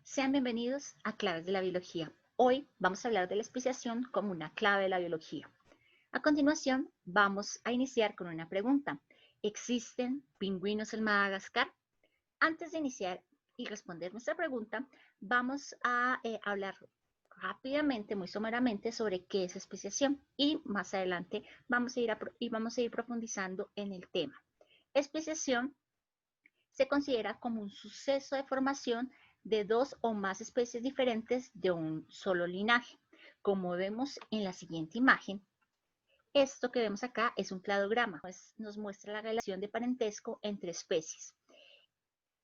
Sean bienvenidos a Claves de la Biología. Hoy vamos a hablar de la especiación como una clave de la biología. A continuación, vamos a iniciar con una pregunta. ¿Existen pingüinos en Madagascar? Antes de iniciar y responder nuestra pregunta, vamos a hablar rápidamente, muy someramente, sobre qué es especiación y más adelante vamos a ir profundizando en el tema. Especiación se considera como un suceso de formación de dos o más especies diferentes de un solo linaje. Como vemos en la siguiente imagen, esto que vemos acá es un cladograma, nos muestra la relación de parentesco entre especies.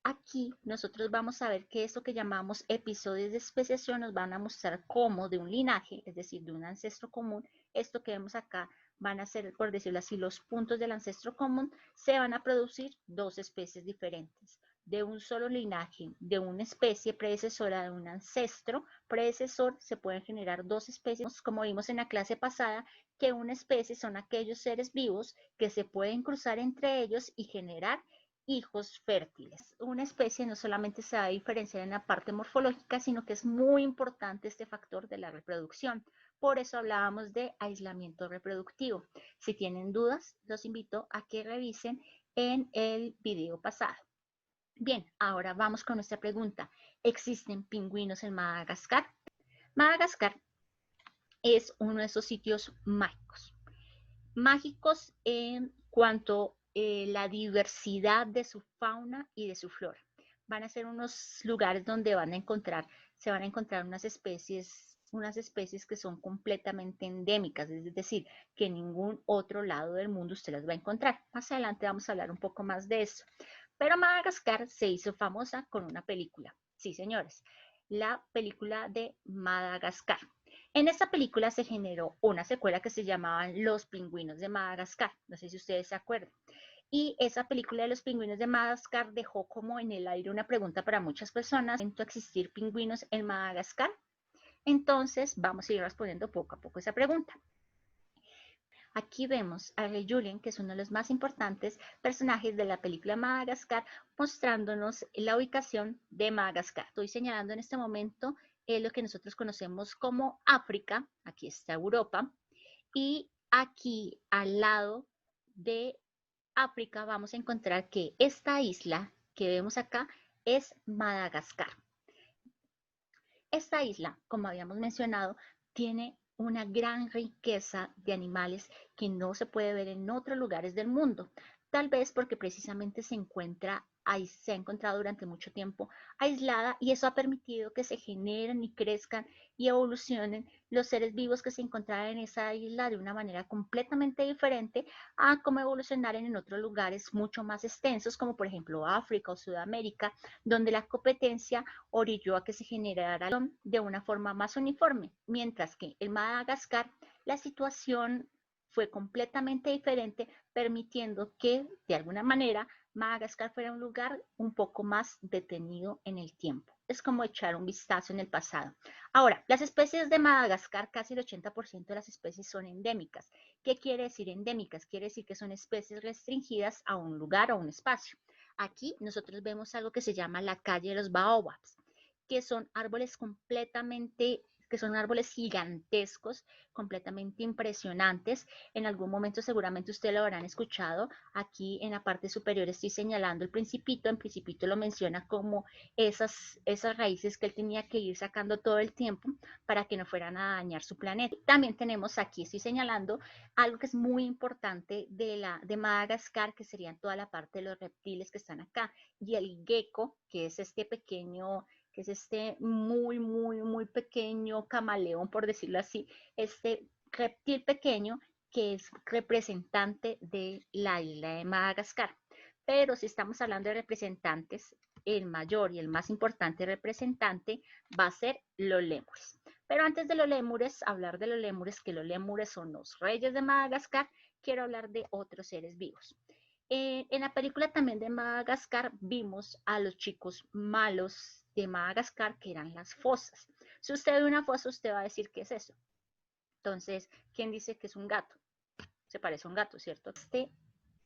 Aquí nosotros vamos a ver que esto que llamamos episodios de especiación nos van a mostrar cómo de un linaje, es decir, de un ancestro común, esto que vemos acá van a ser, por decirlo así, los puntos del ancestro común, se van a producir dos especies diferentes. De un solo linaje, de una especie predecesora de un ancestro predecesor, se pueden generar dos especies, como vimos en la clase pasada, que una especie son aquellos seres vivos que se pueden cruzar entre ellos y generar hijos fértiles. Una especie no solamente se va a diferenciar en la parte morfológica, sino que es muy importante este factor de la reproducción. Por eso hablábamos de aislamiento reproductivo. Si tienen dudas, los invito a que revisen en el video pasado. Bien, ahora vamos con nuestra pregunta. ¿Existen pingüinos en Madagascar? Madagascar es uno de esos sitios mágicos. Mágicos en cuanto a la diversidad de su fauna y de su flora. Van a ser unos lugares donde se van a encontrar unas especies que son completamente endémicas, es decir, que en ningún otro lado del mundo usted las va a encontrar. Más adelante vamos a hablar un poco más de eso. Pero Madagascar se hizo famosa con una película. Sí, señores, la película de Madagascar. En esta película se generó una secuela que se llamaba Los Pingüinos de Madagascar. No sé si ustedes se acuerdan. Y esa película de Los Pingüinos de Madagascar dejó como en el aire una pregunta para muchas personas. ¿Pueden existir pingüinos en Madagascar? Entonces vamos a ir respondiendo poco a poco esa pregunta. Aquí vemos a Rey Julien, que es uno de los más importantes personajes de la película Madagascar, mostrándonos la ubicación de Madagascar. Estoy señalando en este momento lo que nosotros conocemos como África, aquí está Europa, y aquí al lado de África vamos a encontrar que esta isla que vemos acá es Madagascar. Esta isla, como habíamos mencionado, tiene una gran riqueza de animales que no se puede ver en otros lugares del mundo, tal vez porque precisamente se ha encontrado durante mucho tiempo aislada y eso ha permitido que se generen y crezcan y evolucionen los seres vivos que se encontraban en esa isla de una manera completamente diferente a cómo evolucionaron en otros lugares mucho más extensos, como por ejemplo África o Sudamérica, donde la competencia orilló a que se generara de una forma más uniforme, mientras que en Madagascar la situación fue completamente diferente, permitiendo que de alguna manera Madagascar fuera un lugar un poco más detenido en el tiempo. Es como echar un vistazo en el pasado. Ahora, las especies de Madagascar, casi el 80% de las especies son endémicas. ¿Qué quiere decir endémicas? Quiere decir que son especies restringidas a un lugar o un espacio. Aquí nosotros vemos algo que se llama la calle de los baobabs, que son árboles gigantescos, completamente impresionantes. En algún momento seguramente ustedes lo habrán escuchado. Aquí en la parte superior estoy señalando el Principito. En Principito lo menciona como esas raíces que él tenía que ir sacando todo el tiempo para que no fueran a dañar su planeta. También tenemos aquí, estoy señalando algo que es muy importante de Madagascar, que serían toda la parte de los reptiles que están acá, y el gecko, que es este muy pequeño camaleón, por decirlo así, este reptil pequeño que es representante de la isla de Madagascar. Pero si estamos hablando de representantes, el mayor y el más importante representante va a ser los lémures. Pero antes de los lémures, hablar de los lémures, que los lémures son los reyes de Madagascar, quiero hablar de otros seres vivos. En la película también de Madagascar vimos a los chicos malos de Madagascar, que eran las fosas. Si usted ve una fosa, usted va a decir qué es eso. Entonces, ¿quién dice que es un gato? Se parece a un gato, ¿cierto? Este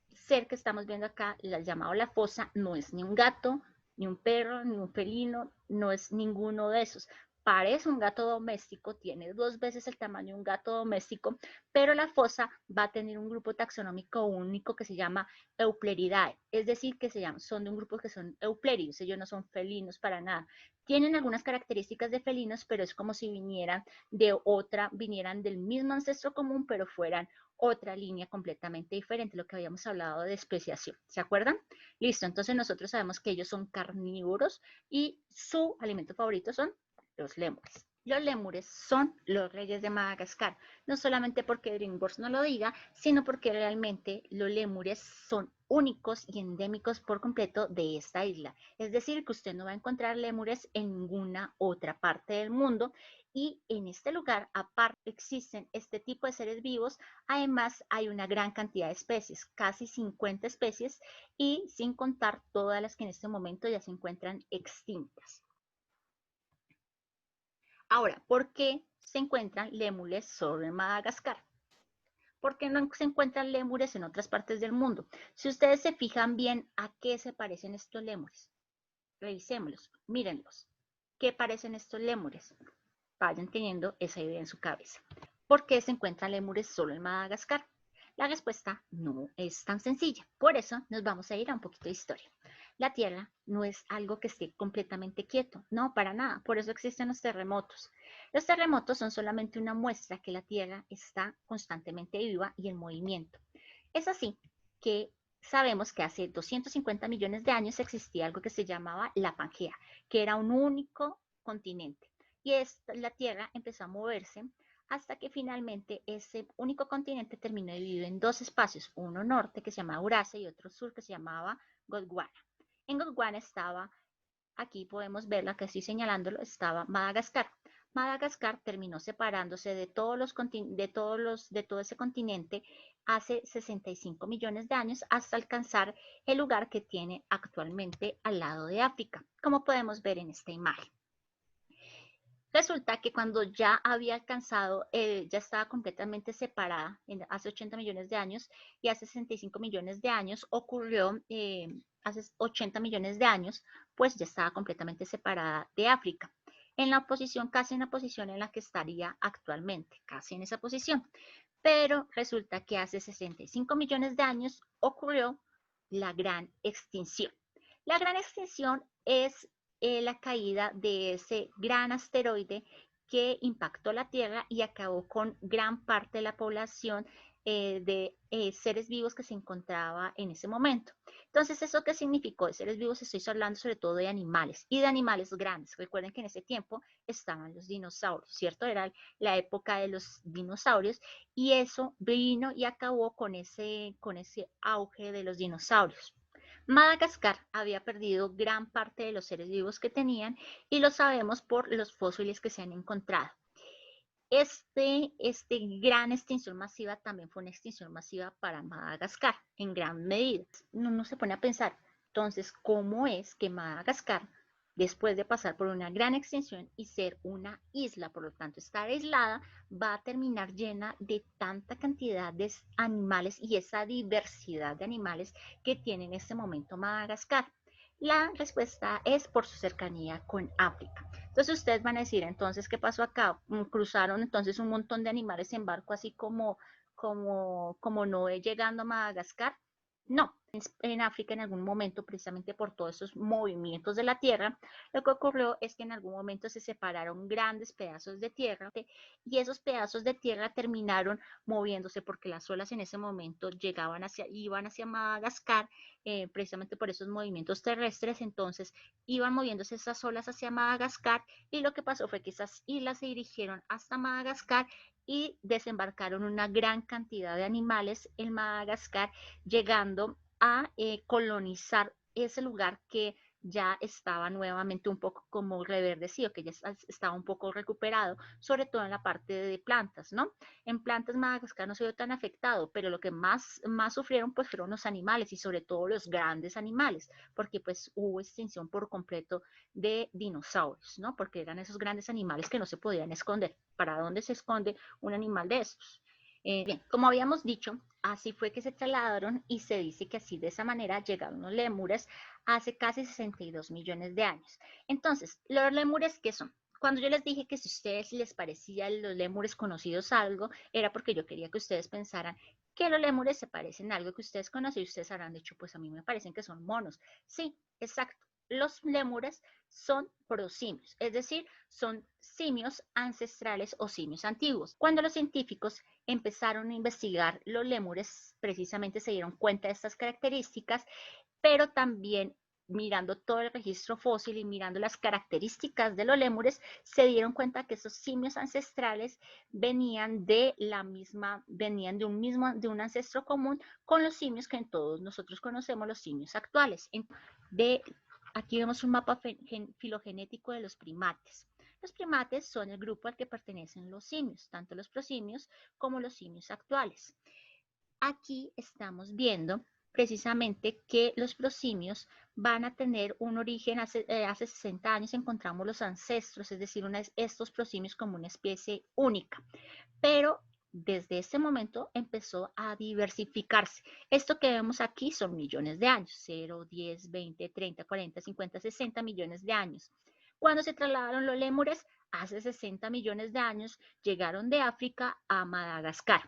ser que estamos viendo acá, llamado la fosa, no es ni un gato ni un perro, ni un felino, no es ninguno de esos. Parece un gato doméstico, tiene 2 veces el tamaño de un gato doméstico, pero la fosa va a tener un grupo taxonómico único que se llama Eupleridae, es decir, que son de un grupo que son eupléridos, ellos no son felinos para nada. Tienen algunas características de felinos, pero es como si vinieran del mismo ancestro común, pero fueran otra línea completamente diferente, lo que habíamos hablado de especiación. ¿Se acuerdan? Listo, entonces nosotros sabemos que ellos son carnívoros y su alimento favorito son los lémures. Los lémures son los reyes de Madagascar, no solamente porque DreamWorks no lo diga, sino porque realmente los lémures son únicos y endémicos por completo de esta isla. Es decir, que usted no va a encontrar lémures en ninguna otra parte del mundo y en este lugar, aparte, existen este tipo de seres vivos. Además, hay una gran cantidad de especies, casi 50 especies, y sin contar todas las que en este momento ya se encuentran extintas. Ahora, ¿por qué se encuentran lémures solo en Madagascar? ¿Por qué no se encuentran lémures en otras partes del mundo? Si ustedes se fijan bien, ¿a qué se parecen estos lémures? Revisémoslos, mírenlos. ¿Qué parecen estos lémures? Vayan teniendo esa idea en su cabeza. ¿Por qué se encuentran lémures solo en Madagascar? La respuesta no es tan sencilla. Por eso nos vamos a ir a un poquito de historia. La Tierra no es algo que esté completamente quieto, no, para nada. Por eso existen los terremotos. Los terremotos son solamente una muestra que la Tierra está constantemente viva y en movimiento. Es así que sabemos que hace 250 millones de años existía algo que se llamaba la Pangea, que era un único continente. Y la Tierra empezó a moverse hasta que finalmente ese único continente terminó dividido en 2 espacios, uno norte que se llamaba Eurasia y otro sur que se llamaba Gondwana. En Gondwana estaba, aquí podemos verla que estoy señalándolo, estaba Madagascar. Madagascar terminó separándose de todo ese continente hace 65 millones de años hasta alcanzar el lugar que tiene actualmente al lado de África, como podemos ver en esta imagen. Resulta que cuando ya había alcanzado, ya estaba completamente separada hace 80 millones de años y hace 65 millones de años ocurrió, hace 80 millones de años, pues ya estaba completamente separada de África. En la posición, casi en la posición en la que estaría actualmente, casi en esa posición. Pero resulta que hace 65 millones de años ocurrió la gran extinción. La gran extinción es la caída de ese gran asteroide que impactó la Tierra y acabó con gran parte de la población de seres vivos que se encontraba en ese momento. Entonces, ¿eso qué significó? De seres vivos estoy hablando sobre todo de animales y de animales grandes. Recuerden que en ese tiempo estaban los dinosaurios, ¿cierto? Era la época de los dinosaurios y eso vino y acabó con ese auge de los dinosaurios. Madagascar había perdido gran parte de los seres vivos que tenían y lo sabemos por los fósiles que se han encontrado. Este gran extinción masiva también fue una extinción masiva para Madagascar, en gran medida. Uno se pone a pensar, entonces, ¿cómo es que Madagascar, después de pasar por una gran extinción y ser una isla, por lo tanto estar aislada, va a terminar llena de tanta cantidad de animales y esa diversidad de animales que tiene en este momento Madagascar? La respuesta es por su cercanía con África. Entonces ustedes van a decir, entonces, ¿qué pasó acá? Cruzaron entonces un montón de animales en barco, así como Noé llegando a Madagascar. No, en África en algún momento, precisamente por todos esos movimientos de la tierra, lo que ocurrió es que en algún momento se separaron grandes pedazos de tierra y esos pedazos de tierra terminaron moviéndose porque las olas en ese momento iban hacia Madagascar, precisamente por esos movimientos terrestres. Entonces iban moviéndose esas olas hacia Madagascar y lo que pasó fue que esas islas se dirigieron hasta Madagascar y desembarcaron una gran cantidad de animales en Madagascar, llegando a colonizar ese lugar que ya estaba nuevamente un poco como reverdecido, que ya estaba un poco recuperado, sobre todo en la parte de plantas, ¿no? En plantas Madagascar no se vio tan afectado, pero lo que más sufrieron pues fueron los animales y sobre todo los grandes animales, porque pues hubo extinción por completo de dinosaurios, ¿no? Porque eran esos grandes animales que no se podían esconder. ¿Para dónde se esconde un animal de esos? Bien, como habíamos dicho, así fue que se trasladaron y se dice que así de esa manera llegaron los lémures hace casi 62 millones de años. Entonces, ¿los lémures qué son? Cuando yo les dije que si a ustedes les parecía los lémures conocidos algo, era porque yo quería que ustedes pensaran que los lémures se parecen a algo que ustedes conocen y ustedes habrán dicho, pues a mí me parecen que son monos. Sí, exacto. Los lémures son prosimios, es decir, son simios ancestrales o simios antiguos. Cuando los científicos empezaron a investigar los lémures, precisamente se dieron cuenta de estas características, pero también mirando todo el registro fósil y mirando las características de los lémures, se dieron cuenta que esos simios ancestrales venían de un ancestro común con los simios que todos nosotros conocemos, los simios actuales. Aquí vemos un mapa filogenético de los primates. Los primates son el grupo al que pertenecen los simios, tanto los prosimios como los simios actuales. Aquí estamos viendo precisamente que los prosimios van a tener un origen hace 60 años encontramos los ancestros, es decir, estos prosimios como una especie única, pero desde este momento empezó a diversificarse. Esto que vemos aquí son millones de años, 0, 10, 20, 30, 40, 50, 60 millones de años. Cuando se trasladaron los lémures, hace 60 millones de años, llegaron de África a Madagascar.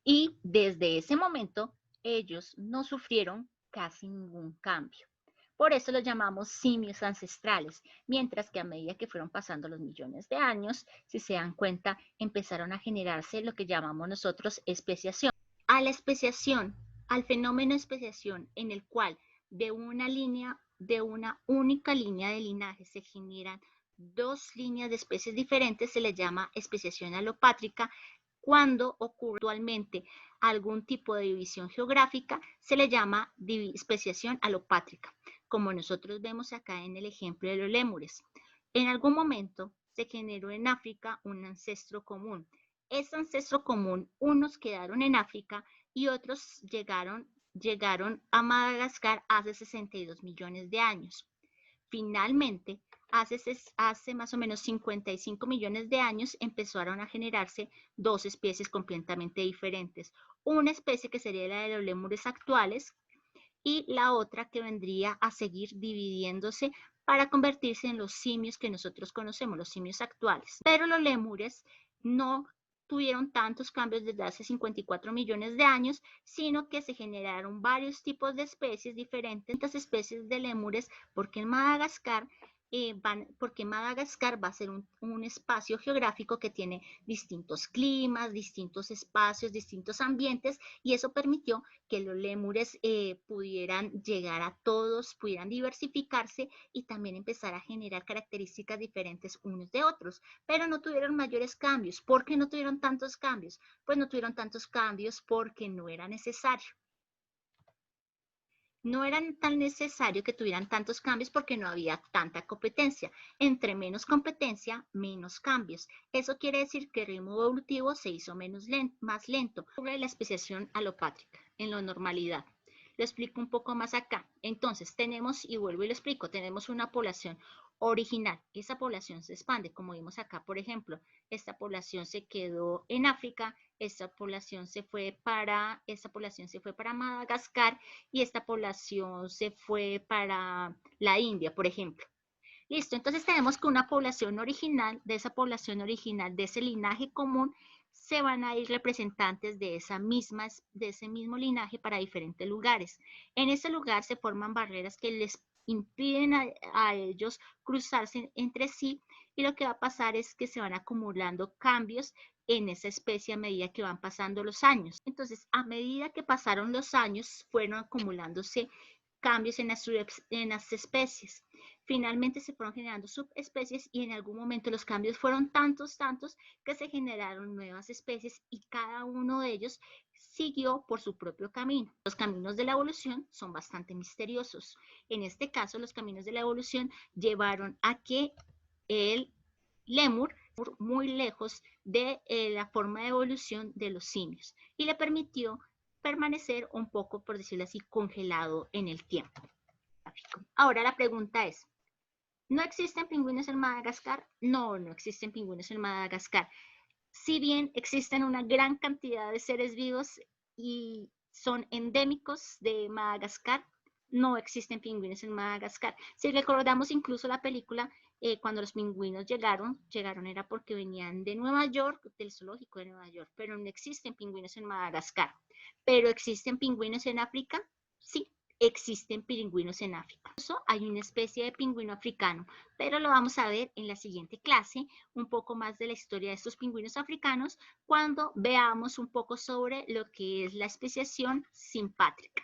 Y desde ese momento ellos no sufrieron casi ningún cambio. Por eso los llamamos simios ancestrales, mientras que a medida que fueron pasando los millones de años, si se dan cuenta, empezaron a generarse lo que llamamos nosotros especiación. A la especiación, al fenómeno de especiación en el cual de una única línea de linaje se generan dos líneas de especies diferentes, se le llama especiación alopátrica. Cuando ocurre actualmente algún tipo de división geográfica, se le llama especiación alopátrica, como nosotros vemos acá en el ejemplo de los lémures. En algún momento se generó en África un ancestro común. Ese ancestro común, unos quedaron en África y otros llegaron a Madagascar hace 62 millones de años. Finalmente, hace más o menos 55 millones de años empezaron a generarse dos especies completamente diferentes. Una especie que sería la de los lémures actuales y la otra que vendría a seguir dividiéndose para convertirse en los simios que nosotros conocemos, los simios actuales. Pero los lémures no tuvieron tantos cambios desde hace 54 millones de años, sino que se generaron varios tipos de especies diferentes, especies de lémures, porque en Madagascar va a ser un espacio geográfico que tiene distintos climas, distintos espacios, distintos ambientes, y eso permitió que los lémures pudieran llegar a todos, pudieran diversificarse y también empezar a generar características diferentes unos de otros, pero no tuvieron mayores cambios. ¿Por qué no tuvieron tantos cambios? Pues no tuvieron tantos cambios porque no era necesario. No era tan necesario que tuvieran tantos cambios porque no había tanta competencia. Entre menos competencia, menos cambios. Eso quiere decir que el ritmo evolutivo se hizo más lento. Sobre la especiación alopátrica, en la normalidad. Lo explico un poco más acá. Entonces, tenemos, y vuelvo y lo explico, tenemos una población original. Esa población se expande, como vimos acá, por ejemplo, esta población se quedó en África, esta población se fue para Madagascar y esta población se fue para la India, por ejemplo. Listo, entonces tenemos que una población original, de esa población original, de ese linaje común, se van a ir representantes de ese mismo linaje para diferentes lugares. En ese lugar se forman barreras que les impiden a ellos cruzarse entre sí y lo que va a pasar es que se van acumulando cambios en esa especie a medida que van pasando los años. Entonces, a medida que pasaron los años, fueron acumulándose cambios en las especies. Finalmente se fueron generando subespecies y en algún momento los cambios fueron tantos que se generaron nuevas especies y cada uno de ellos siguió por su propio camino. Los caminos de la evolución son bastante misteriosos. En este caso, los caminos de la evolución llevaron a que el lémur muy lejos de la forma de evolución de los simios y le permitió permanecer un poco, por decirlo así, congelado en el tiempo. Ahora la pregunta es, ¿no existen pingüinos en Madagascar? No, no existen pingüinos en Madagascar. Si bien existen una gran cantidad de seres vivos y son endémicos de Madagascar, no existen pingüinos en Madagascar. Si recordamos incluso la película, cuando los pingüinos llegaron era porque venían de Nueva York, del zoológico de Nueva York, pero no existen pingüinos en Madagascar. ¿Pero existen pingüinos en África? Sí, existen pingüinos en África. Hay una especie de pingüino africano, pero lo vamos a ver en la siguiente clase, un poco más de la historia de estos pingüinos africanos, cuando veamos un poco sobre lo que es la especiación simpátrica.